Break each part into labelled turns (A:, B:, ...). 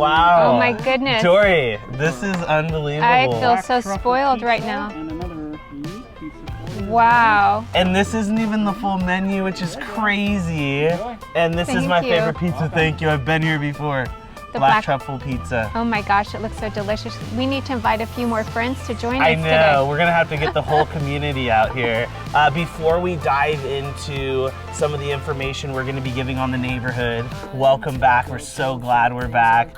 A: Wow.
B: Oh my goodness.
A: Dory, this is unbelievable.
B: I feel so spoiled right now.
C: And another unique pizza for you.
B: Wow.
A: And this isn't even the full menu, which is crazy. And this is my
B: Thank you.
A: favorite pizza. Thank you. I've been here before.
B: The
A: Black truffle pizza.
B: Oh my gosh, it looks so delicious. We need to invite a few more friends to join
A: I
B: us
A: know.
B: today.
A: We're gonna have to get the whole community out here. Before we dive into some of the information we're gonna be giving on the neighborhood, welcome back. We're so glad we're back.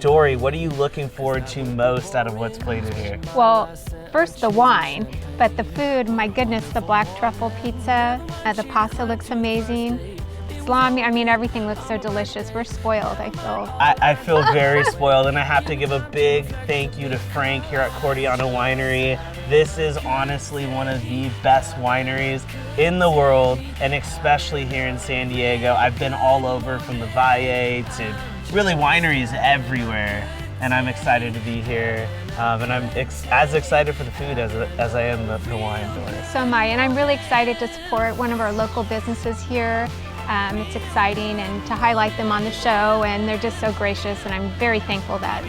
A: Dory, what are you looking forward to most out of what's plated here?
B: Well, first the wine, but the food, my goodness, the black truffle pizza, the pasta looks amazing. Salami, I mean, everything looks so delicious. We're spoiled, I feel.
A: I feel very spoiled, and I have to give a big thank you to Frank here at Cordiano Winery. This is honestly one of the best wineries in the world, and especially here in San Diego. I've been all over, from the Valle to really wineries everywhere, and I'm excited to be here. And I'm as excited for the food as I am the wine.
B: So am I, and I'm really excited to support one of our local businesses here. It's exciting, and to highlight them on the show, and they're just so gracious, and I'm very thankful that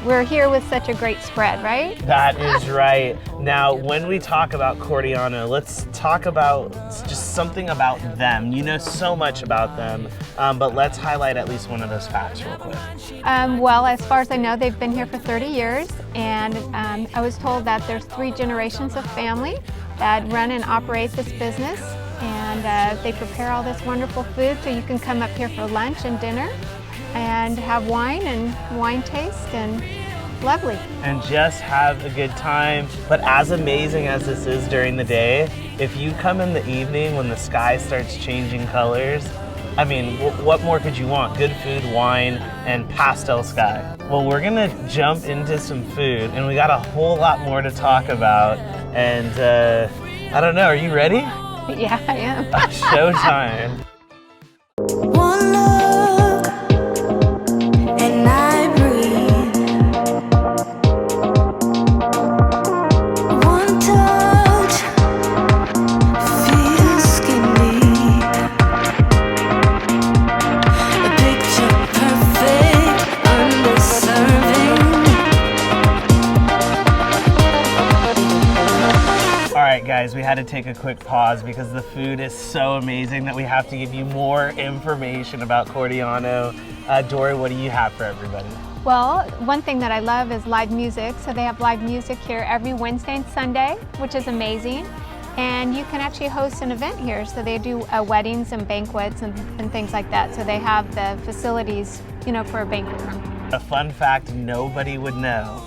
B: we're here with such a great spread, right?
A: That is right. Now, when we talk about Cordiano, let's talk about just something about them. You know so much about them, but let's highlight at least one of those facts real quick.
B: Well, as far as I know, they've been here for 30 years, and I was told that there's 3 generations of family that run and operate this business. And they prepare all this wonderful food, so you can come up here for lunch and dinner and have wine taste, and lovely.
A: And just have a good time. But as amazing as this is during the day, if you come in the evening when the sky starts changing colors, I mean, what more could you want? Good food, wine, and pastel sky. Well, we're gonna jump into some food, and we got a whole lot more to talk about. And I don't know, are you ready?
B: Yeah, I am.
A: Showtime.
D: One look and I breathe. One touch feels skin deep. A picture perfect, underserving.
A: All right, guys, we had to take a quick pause because the food is so amazing that we have to give you more information about Cordiano. Dory, what do you have for everybody?
B: Well, one thing that I love is live music. So they have live music here every Wednesday and Sunday, which is amazing. And you can actually host an event here. So they do weddings and banquets and things like that. So they have the facilities, for a banquet room.
A: A fun fact nobody would know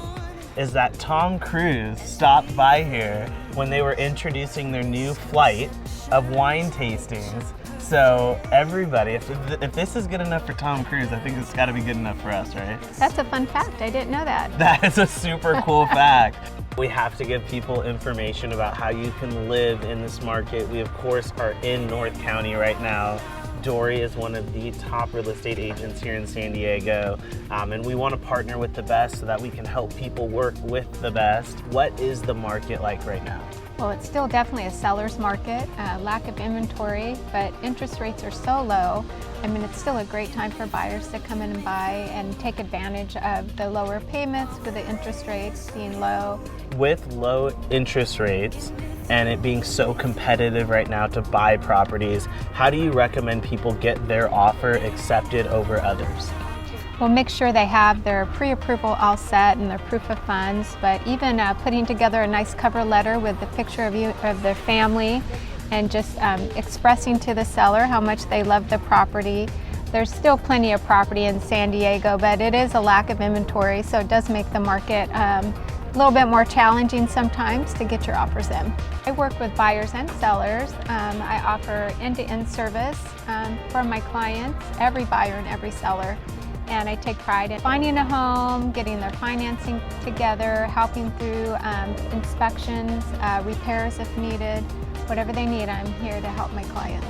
A: is that Tom Cruise stopped by here when they were introducing their new flight of wine tastings. So everybody, if this is good enough for Tom Cruise, I think it's got to be good enough for us, right?
B: That's a fun fact. I didn't know that.
A: That is a super cool fact. We have to give people information about how you can live in this market. We, of course, are in North County right now. Dory is one of the top real estate agents here in San Diego, and we want to partner with the best so that we can help people work with the best. What is the market like right now?
B: Well, it's still definitely a seller's market, lack of inventory, but interest rates are so low. I mean, it's still a great time for buyers to come in and buy and take advantage of the lower payments with the interest rates being low.
A: With low interest rates and it being so competitive right now to buy properties, how do you recommend people get their offer accepted over others?
B: Well, make sure they have their pre-approval all set and their proof of funds, but even putting together a nice cover letter with the picture of their family and just expressing to the seller how much they love the property. There's still plenty of property in San Diego, but it is a lack of inventory, so it does make the market a little bit more challenging sometimes to get your offers in. I work with buyers and sellers. I offer end-to-end service for my clients, every buyer and every seller. And I take pride in finding a home, getting their financing together, helping through inspections, repairs if needed. Whatever they need, I'm here to help my clients.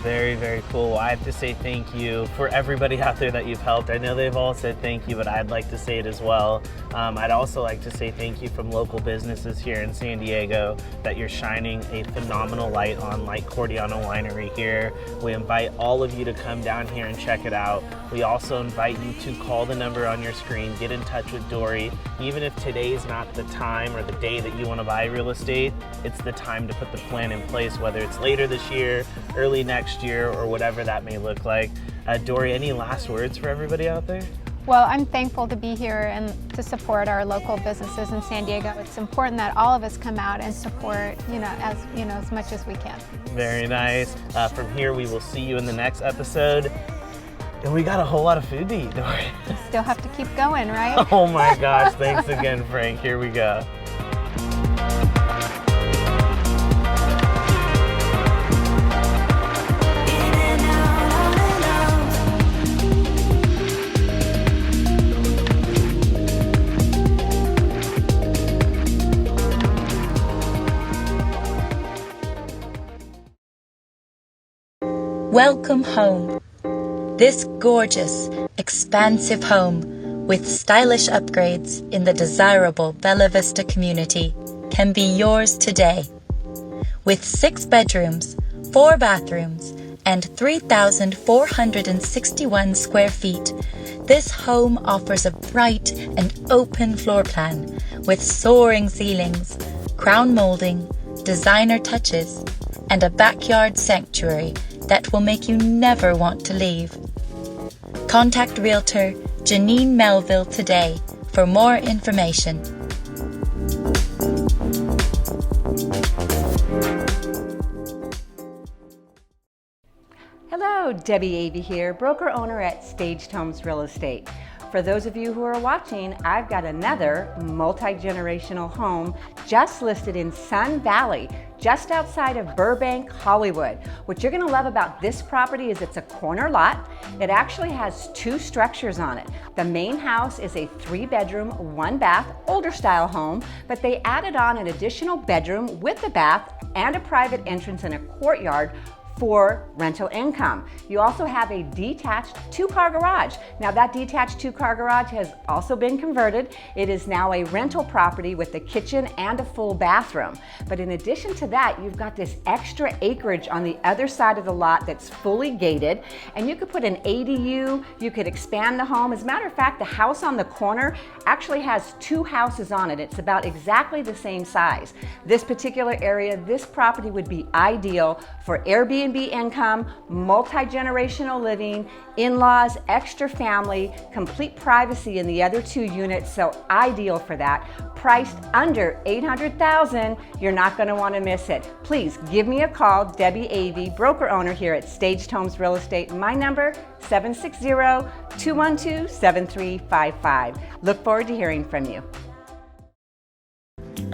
A: Very, very cool. Well, I have to say thank you for everybody out there that you've helped. I know they've all said thank you, but I'd like to say it as well. I'd also like to say thank you from local businesses here in San Diego that you're shining a phenomenal light on, like Cordiano Winery here. We invite all of you to come down here and check it out. We also invite you to call the number on your screen, get in touch with Dory. Even if today's not the time or the day that you want to buy real estate, it's the time to put the plan in place, whether it's later this year, early next year, or whatever that may look like. Dory, any last words for everybody out there?
B: Well, I'm thankful to be here and to support our local businesses in San Diego. It's important that all of us come out and support, as much as we can.
A: Very nice. From here, we will see you in the next episode. And we got a whole lot of food to eat, Dory.
B: We still have to keep going, right?
A: Oh my gosh, thanks again, Frank. Here we go.
E: Welcome home. This gorgeous, expansive home with stylish upgrades in the desirable Bella Vista community can be yours today. With 6 bedrooms, 4 bathrooms, and 3,461 square feet, this home offers a bright and open floor plan with soaring ceilings, crown molding, designer touches, and a backyard sanctuary that will make you never want to leave. Contact Realtor Janine Melville today for more information.
F: Hello, Debbie Avey here, broker owner at Staged Homes Real Estate. For those of you who are watching, I've got another multi-generational home just listed in Sun Valley, just outside of Burbank, Hollywood. What you're gonna love about this property is it's a corner lot. It actually has 2 structures on it. The main house is a 3-bedroom, 1-bath, older style home, but they added on an additional bedroom with a bath and a private entrance and a courtyard for rental income. You also have a detached 2-car garage. Now that detached 2-car garage has also been converted. It is now a rental property with a kitchen and a full bathroom. But in addition to that, you've got this extra acreage on the other side of the lot that's fully gated, and you could put an ADU, you could expand the home. As a matter of fact, the house on the corner actually has 2 houses on it. It's about exactly the same size. This particular area, this property would be ideal for Airbnb income, multi-generational living, in-laws, extra family, complete privacy in the other 2 units, so ideal for that. Priced under $800,000, you're not going to want to miss it. Please give me a call, Debbie Avey, broker owner here at Staged Homes Real Estate. My number, 760-212-7355. Look forward to hearing from you.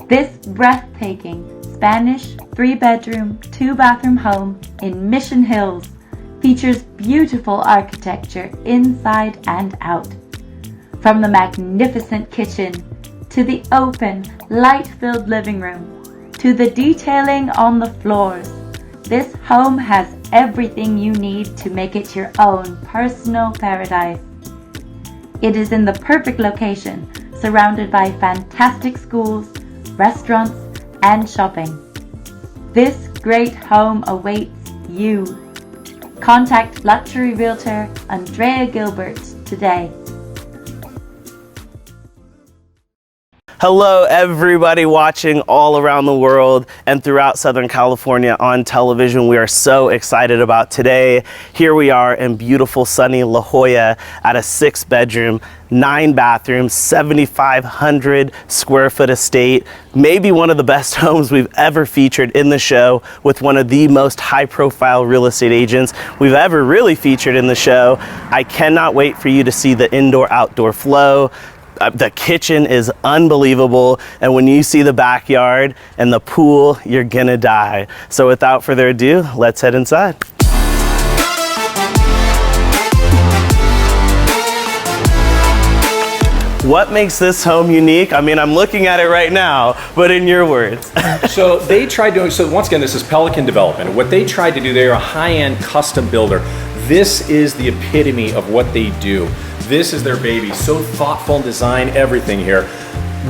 E: This breathtaking Spanish 3-bedroom, 2-bathroom home in Mission Hills features beautiful architecture inside and out. From the magnificent kitchen to the open, light-filled living room to the detailing on the floors, this home has everything you need to make it your own personal paradise. It is in the perfect location, surrounded by fantastic schools, restaurants, and shopping. This great home awaits you. Contact luxury realtor Andrea Gilbert today.
A: Hello, everybody watching all around the world and throughout Southern California on television. We are so excited about today. Here we are in beautiful sunny La Jolla at a 6-bedroom, 9-bathroom, 7,500 square foot estate. Maybe one of the best homes we've ever featured in the show, with one of the most high-profile real estate agents we've ever really featured in the show. I cannot wait for you to see the indoor-outdoor flow. The kitchen is unbelievable, and when you see the backyard and the pool, you're gonna die. So without further ado, let's head inside. what makes this home unique? I mean, I'm looking at it right now, but in your words.
G: So they tried doing, so once again, this is Pelican Development. What they tried to do, they're a high-end custom builder. This is the epitome of what they do. This is their baby. So thoughtful in design, everything here.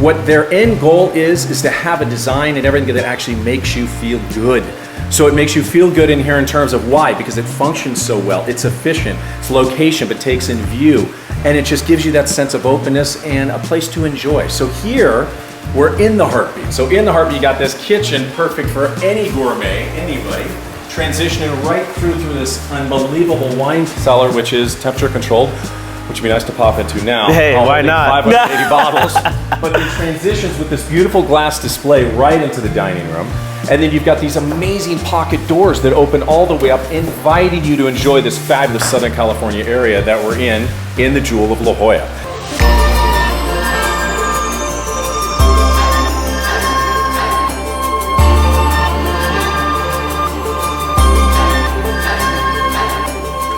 G: What their end goal is to have a design and everything that actually makes you feel good. So it makes you feel good in here in terms of why? Because it functions so well. It's efficient, it's location, but takes in view. And it just gives you that sense of openness and a place to enjoy. So here, we're in the heartbeat. So in the heartbeat, you got this kitchen, perfect for any gourmet, anybody. Transitioning right through this unbelievable wine cellar, which is temperature controlled, which would be nice to pop into now.
A: Hey, why not?
G: 580 bottles. But it transitions with this beautiful glass display right into the dining room. And then you've got these amazing pocket doors that open all the way up, inviting you to enjoy this fabulous Southern California area that we're in the Jewel of La Jolla.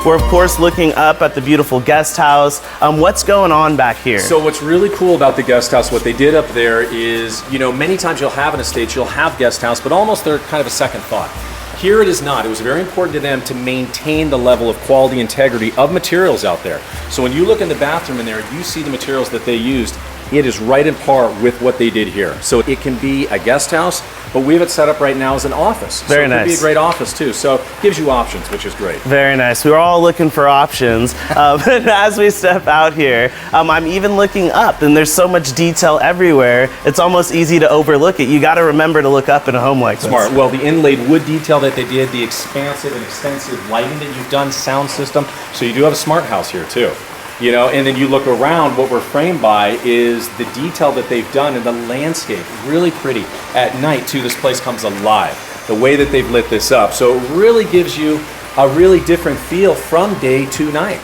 A: We're of course looking up at the beautiful guest house. What's going on back here?
G: So what's really cool about the guest house, what they did up there is, you know, many times you'll have an estate, you'll have guest house, but almost they're kind of a second thought. Here it is not. It was very important to them to maintain the level of quality integrity of materials out there. So when you look in the bathroom in there, you see the materials that they used. It is right in par with what they did here. So it can be a guest house, but we have it set up right now as an office.
A: Very nice.
G: So it could be a great office too. So it gives you options, which is great.
A: Very nice. We were all looking for options. But as we step out here, I'm even looking up and there's so much detail everywhere. It's almost easy to overlook it. You got to remember to look up in a home like this.
G: Smart. Well, the inlaid wood detail that they did, the expansive and extensive lighting that you've done, sound system. So you do have a smart house here too. You know, and then you look around, what we're framed by is the detail that they've done in the landscape. Really pretty. At night too, this place comes alive. The way that they've lit this up. So it really gives you a really different feel from day to night.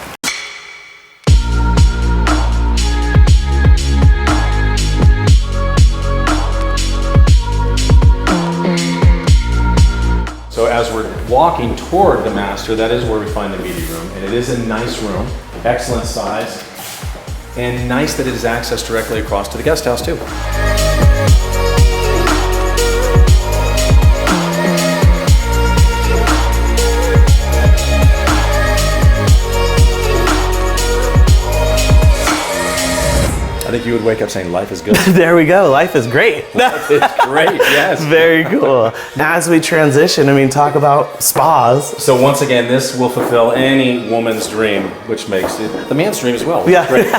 G: So as we're walking toward the master, that is where we find the meeting room. And it is a nice room, excellent size, and nice that it is accessed directly across to the guest house too. I think you would wake up saying life is good.
A: There we go. Life is great.
G: It's great, yes.
A: Very cool. Now as we transition, I mean, talk about spas.
G: So once again, this will fulfill any woman's dream, which makes it the man's dream as well. Which is great.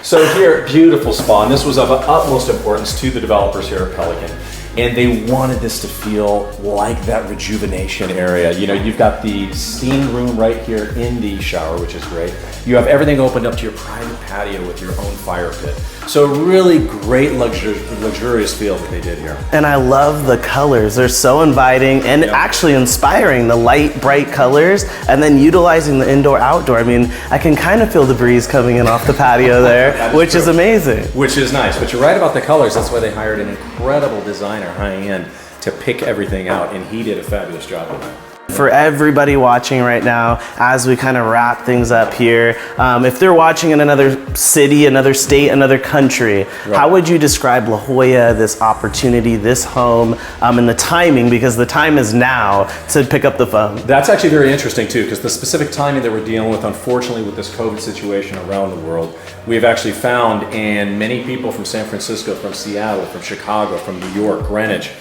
G: So here, beautiful spa, and this was of utmost importance to the developers here at Pelican. And they wanted this to feel like that rejuvenation area. You know, you've got the steam room right here in the shower, which is great. You have everything opened up to your private patio with your own fire pit. So really great luxurious feel that they did here.
A: And I love the colors. They're so inviting and actually inspiring, the light, bright colors, and then utilizing the indoor-outdoor. I mean, I can kind of feel the breeze coming in off the patio there, which is amazing.
G: Which is nice, but you're right about the colors. That's why they hired an incredible designer, high-end, to pick everything out, and he did a fabulous job of that.
A: For everybody watching right now, as we kind of wrap things up here, if they're watching in another city, another state, another country, how would you describe La Jolla, this opportunity, this home, and the timing, because the time is now to pick up the phone?
G: That's actually very interesting too, because the specific timing that we're dealing with, unfortunately, with this COVID situation around the world, we've actually found, and many people from San Francisco, from Seattle, from Chicago, from New York, Greenwich,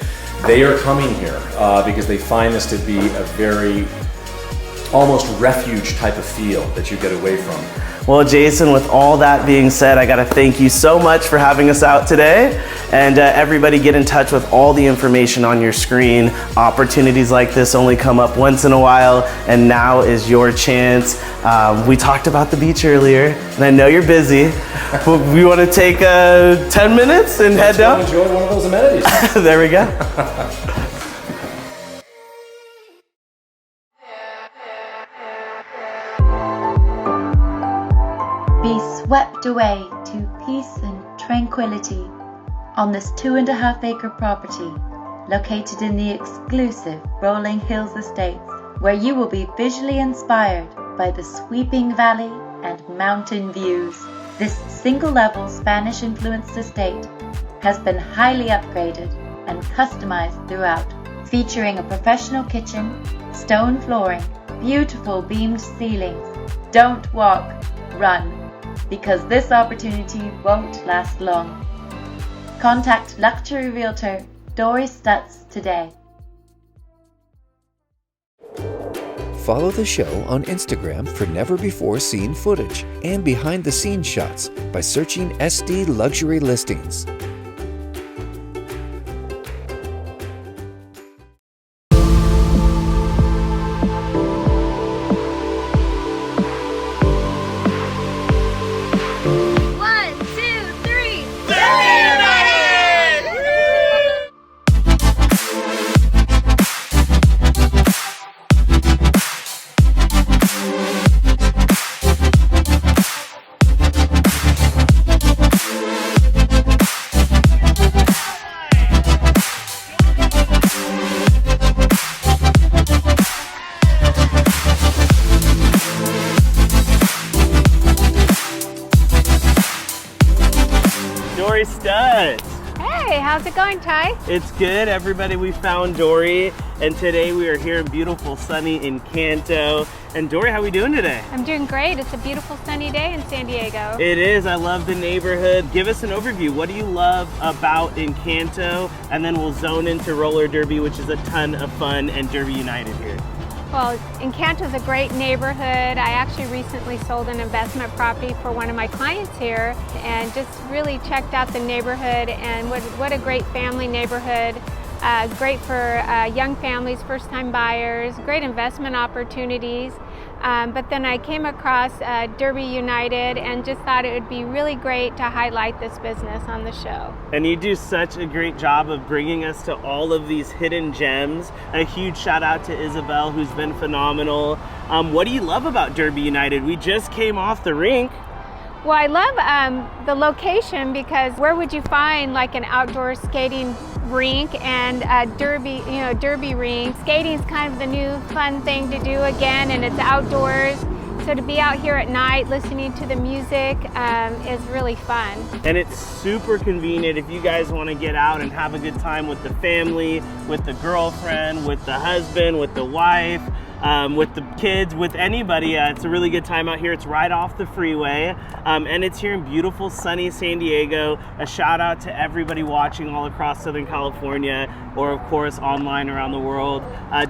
G: they are coming here because they find this to be a very almost refuge type of feel that you get away from.
A: Well, Jason, with all that being said, I gotta thank you so much for having us out today. And everybody get in touch with all the information on your screen. Opportunities like this only come up once in a while, and now is your chance. We talked about the beach earlier, and I know you're busy. We wanna take 10 minutes and head down?
G: Enjoy one of those amenities.
A: There we go.
E: Be swept away to peace and tranquility on this 2.5-acre property located in the exclusive Rolling Hills Estates, where you will be visually inspired by the sweeping valley and mountain views. This single-level Spanish-influenced estate has been highly upgraded and customized throughout, featuring a professional kitchen, stone flooring, beautiful beamed ceilings. Don't walk, run, because this opportunity won't last long. Contact luxury realtor Dory Stutz today.
H: Follow the show on Instagram for never-before-seen footage and behind-the-scenes shots by searching SD Luxury Listings.
A: Dory Stutz.
B: Hey, how's it going, Ty?
A: It's good, everybody. We found Dory, and today we are here in beautiful, sunny Encanto. And Dory, how are we doing today?
B: I'm doing great. It's a beautiful sunny day in San Diego.
A: It is. I love the neighborhood. Give us an overview. What do you love about Encanto? And then we'll zone into roller derby, which is a ton of fun, and Derby United here.
B: Well, Encanto is a great neighborhood. I actually recently sold an investment property for one of my clients here and just really checked out the neighborhood, and what a great family neighborhood. Great for young families, first-time buyers, great investment opportunities. But then I came across Derby United and just thought it would be really great to highlight this business on the show.
A: And you do such a great job of bringing us to all of these hidden gems. A huge shout out to Isabel, who's been phenomenal. What do you love about Derby United? We just came off the rink.
B: Well, I love the location, because where would you find like an outdoor skating rink and a derby rink? Skating is kind of the new fun thing to do again, and it's outdoors. So to be out here at night listening to the music is really fun.
A: And it's super convenient if you guys want to get out and have a good time with the family, with the girlfriend, with the husband, with the wife. With the kids, with anybody. It's a really good time out here. It's right off the freeway, and it's here in beautiful sunny San Diego. A shout out to everybody watching all across Southern California, or of course online around the world.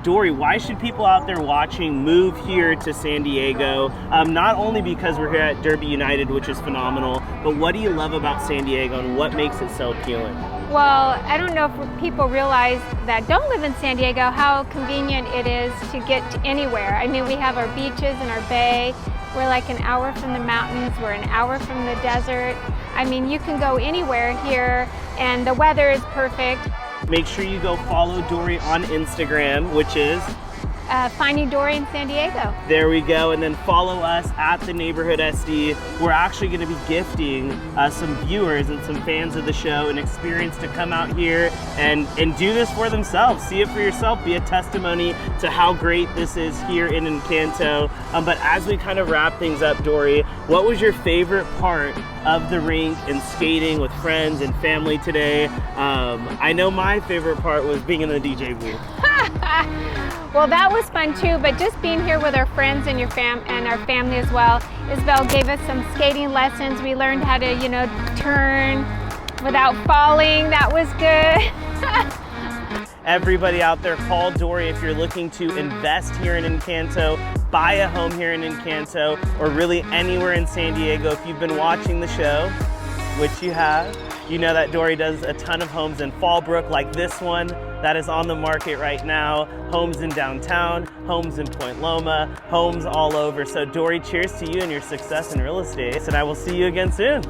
A: Dory, why should people out there watching move here to San Diego? Not only because we're here at Derby United, which is phenomenal, but what do you love about San Diego and what makes it so appealing?
B: Well, I don't know if people realize that don't live in San Diego, how convenient it is to get to anywhere. I mean, we have our beaches and our bay. We're like an hour from the mountains. We're an hour from the desert. I mean, you can go anywhere here, and the weather is perfect.
A: Make sure you go follow Dory on Instagram, which is
B: Finding Dory in San Diego.
A: There we go. And then follow us at the Neighborhood SD. We're actually going to be gifting some viewers and some fans of the show an experience to come out here and do this for themselves. See it for yourself. Be a testimony to how great this is here in Encanto. But as we kind of wrap things up, Dory, what was your favorite part of the rink and skating with friends and family today? I know my favorite part was being in the DJ booth.
B: Well, that was fun too, but just being here with our friends and our family as well. Isabel gave us some skating lessons. We learned how to, turn without falling. That was good.
A: Everybody out there, call Dory if you're looking to invest here in Encanto, buy a home here in Encanto, or really anywhere in San Diego. If you've been watching the show, which you have, you know that Dory does a ton of homes in Fallbrook, like this one that is on the market right now. Homes in downtown, homes in Point Loma, homes all over. So Dory, cheers to you and your success in real estate, and I will see you again soon.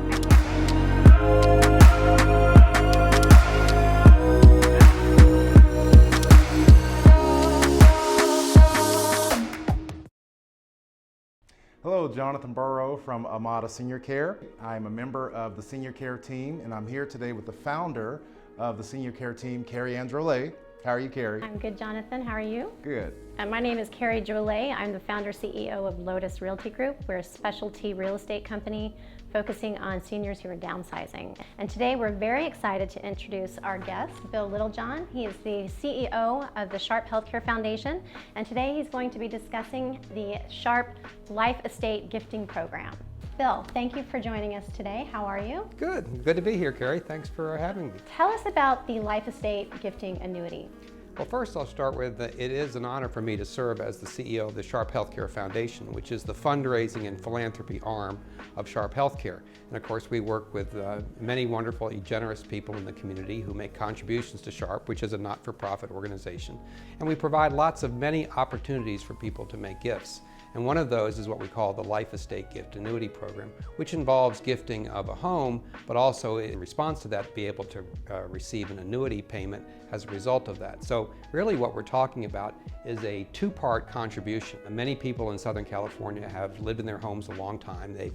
I: Hello, Jonathan Burrow from Amada Senior Care. I'm a member of the Senior Care team, and I'm here today with the founder of the Senior Care team, Carrie Androle. How are you, Carrie?
J: I'm good, Jonathan. How are you?
I: Good.
J: My name is Carrie Jolla. I'm the founder CEO of Lotus Realty Group. We're a specialty real estate company focusing on seniors who are downsizing. And today we're very excited to introduce our guest, Bill Littlejohn. He is the CEO of the Sharp Healthcare Foundation. And today he's going to be discussing the Sharp Life Estate Gifting Program. Bill, thank you for joining us today. How are you?
K: Good. Good to be here, Carrie. Thanks for having me.
J: Tell us about the Life Estate Gifting Annuity.
K: Well, first I'll start with it is an honor for me to serve as the CEO of the Sharp Healthcare Foundation, which is the fundraising and philanthropy arm of Sharp Healthcare. And of course, we work with many wonderfully generous people in the community who make contributions to Sharp, which is a not-for-profit organization. And we provide many opportunities for people to make gifts. And one of those is what we call the Life Estate Gift Annuity Program, which involves gifting of a home, but also in response to that, be able to receive an annuity payment as a result of that. So really what we're talking about is a two-part contribution. Many people in Southern California have lived in their homes a long time. They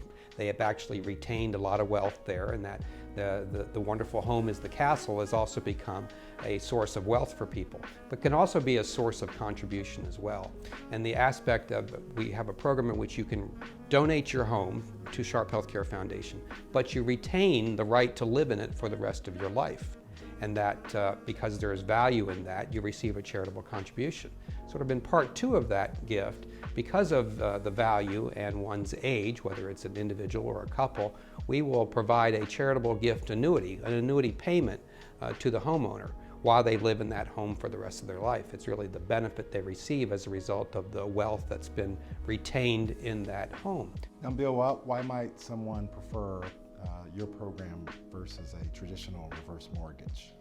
K: have actually retained a lot of wealth there, and that the wonderful home is the castle has also become a source of wealth for people, but can also be a source of contribution as well. And the aspect of, we have a program in which you can donate your home to Sharp Healthcare Foundation, but you retain the right to live in it for the rest of your life. And that because there is value in that, you receive a charitable contribution. Sort of in part two of that gift, because of the value and one's age, whether it's an individual or a couple, we will provide a charitable gift annuity, an annuity payment to the homeowner while they live in that home for the rest of their life. It's really the benefit they receive as a result of the wealth that's been retained in that home.
I: Now, Bill, why might someone prefer your program versus a traditional reverse mortgage?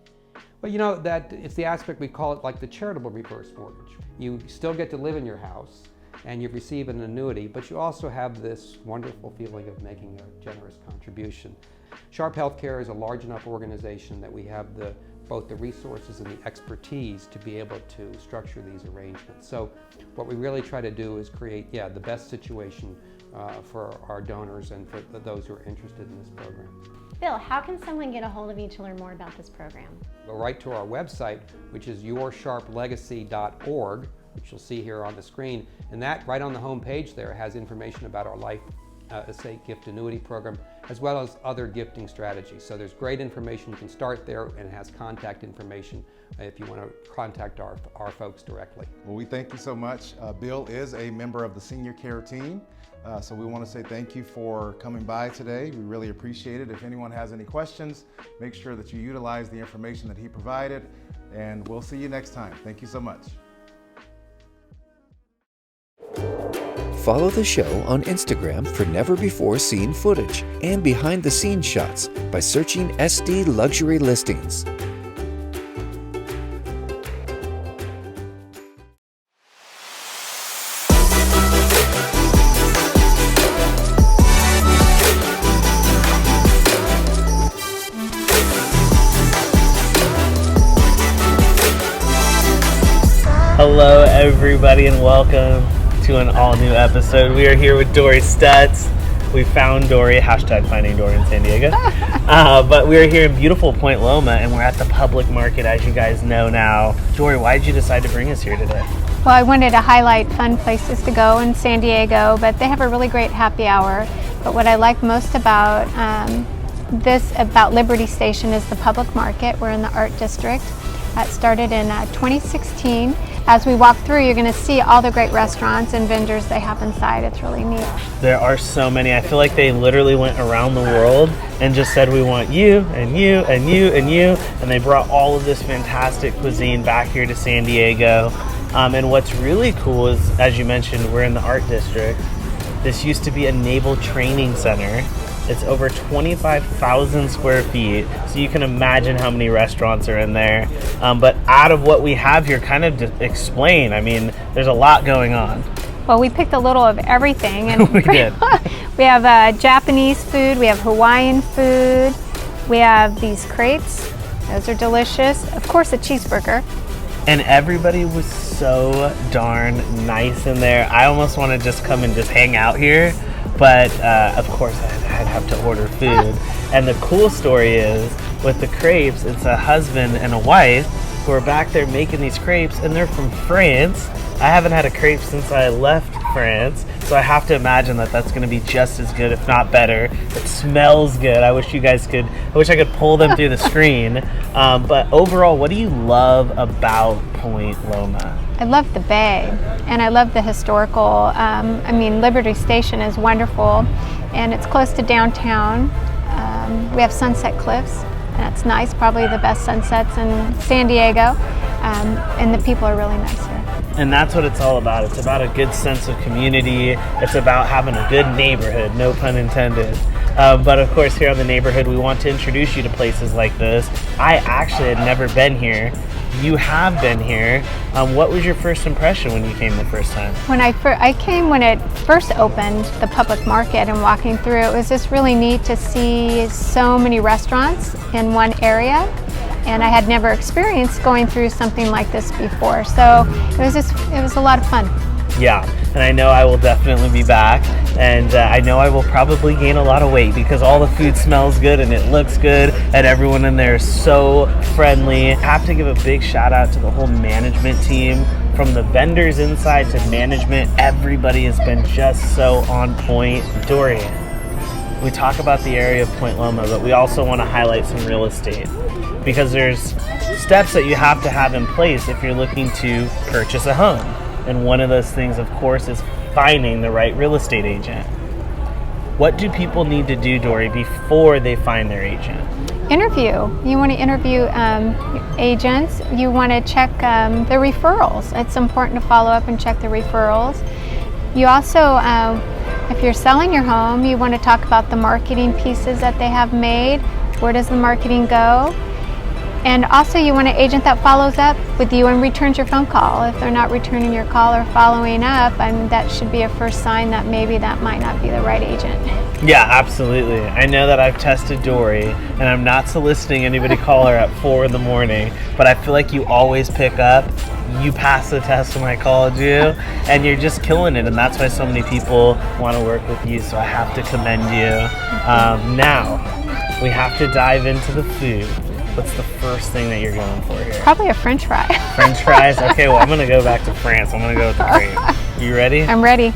K: Well, you know, that it's the aspect, we call it like the charitable reverse mortgage. You still get to live in your house and you receive an annuity, but you also have this wonderful feeling of making a generous contribution. Sharp Healthcare is a large enough organization that we have both the resources and the expertise to be able to structure these arrangements. So what we really try to do is create, the best situation for our donors and for those who are interested in this program.
J: Bill, how can someone get a hold of you to learn more about this program?
K: Go right to our website, which is yoursharplegacy.org, which you'll see here on the screen. And that, right on the home page there, has information about our Life Estate Gift Annuity Program, as well as other gifting strategies. So there's great information. You can start there, and it has contact information if you want to contact our folks directly.
I: Well, we thank you so much. Bill is a member of the senior care team, so we want to say thank you for coming by today. We really appreciate it. If anyone has any questions, make sure that you utilize the information that he provided, and we'll see you next time. Thank you so much.
H: Follow the show on Instagram for never-before-seen footage and behind-the-scenes shots by searching SD Luxury Listings.
A: Hello everybody and welcome to an all-new episode. We are here with Dory Stutz. We found Dory, hashtag finding Dory in San Diego. But we're here in beautiful Point Loma and we're at the public market, as you guys know now. Dory, why did you decide to bring us here today?
B: Well, I wanted to highlight fun places to go in San Diego, but they have a really great happy hour. But what I like most about about Liberty Station is the public market. We're in the Art District. It started in 2016. As we walk through, you're going to see all the great restaurants and vendors they have inside. It's really neat.
A: There are so many. I feel like they literally went around the world and just said, we want you and you and you and you. And they brought all of this fantastic cuisine back here to San Diego. And what's really cool is, as you mentioned, we're in the Art District. This used to be a naval training center. It's over 25,000 square feet, so you can imagine how many restaurants are in there. But out of what we have here, kind of to explain, I mean, there's a lot going on.
B: Well, we picked a little of everything. And
A: We did.
B: We have Japanese food, we have Hawaiian food, we have these crepes. Those are delicious. Of course, a cheeseburger.
A: And everybody was so darn nice in there. I almost want to just come and just hang out here. But of course I'd have to order food. And the cool story is, with the crepes, it's a husband and a wife who are back there making these crepes, and they're from France. I haven't had a crepe since I left France, so I have to imagine that that's going to be just as good, if not better. It smells good. I wish I could pull them through the screen. But overall, what do you love about Point Loma?
B: I love the bay, and I love the historical, Liberty Station is wonderful, and it's close to downtown. We have Sunset Cliffs, and that's nice, probably the best sunsets in San Diego, and the people are really nice here.
A: And that's what it's all about. It's about a good sense of community. It's about having a good neighborhood, no pun intended. But of course, here on The Neighborhood, we want to introduce you to places like this. I actually had never been here. You have been here. What was your first impression when you came the first time?
B: When I came when it first opened, the public market, and walking through, it was just really neat to see so many restaurants in one area. And I had never experienced going through something like this before. So it was a lot of fun.
A: Yeah, and I know I will definitely be back, and I know I will probably gain a lot of weight because all the food smells good and it looks good, and everyone in there is so friendly. I have to give a big shout out to the whole management team, from the vendors inside to management. Everybody has been just so on point. Dorian, we talk about the area of Point Loma, but we also want to highlight some real estate, because there's steps that you have to have in place if you're looking to purchase a home. And one of those things, of course, is finding the right real estate agent. What do people need to do, Dory, before they find their agent?
B: Interview. You want to interview agents. You want to check the referrals. It's important to follow up and check the referrals. You also, if you're selling your home, you want to talk about the marketing pieces that they have made. Where does the marketing go? And also you want an agent that follows up with you and returns your phone call. If they're not returning your call or following up, that should be a first sign that maybe that might not be the right agent.
A: Yeah, absolutely. I know that I've tested Dory, and I'm not soliciting anybody to call her at 4 in the morning, but I feel like you always pick up. You passed the test when I called you, and you're just killing it, and that's why so many people want to work with you, so I have to commend you. Now, we have to dive into the food. What's the first thing that you're going for here?
B: Probably a French fry.
A: French fries? Okay, well, I'm going to go back to France. I'm going to go with the crepe. You ready?
B: I'm ready.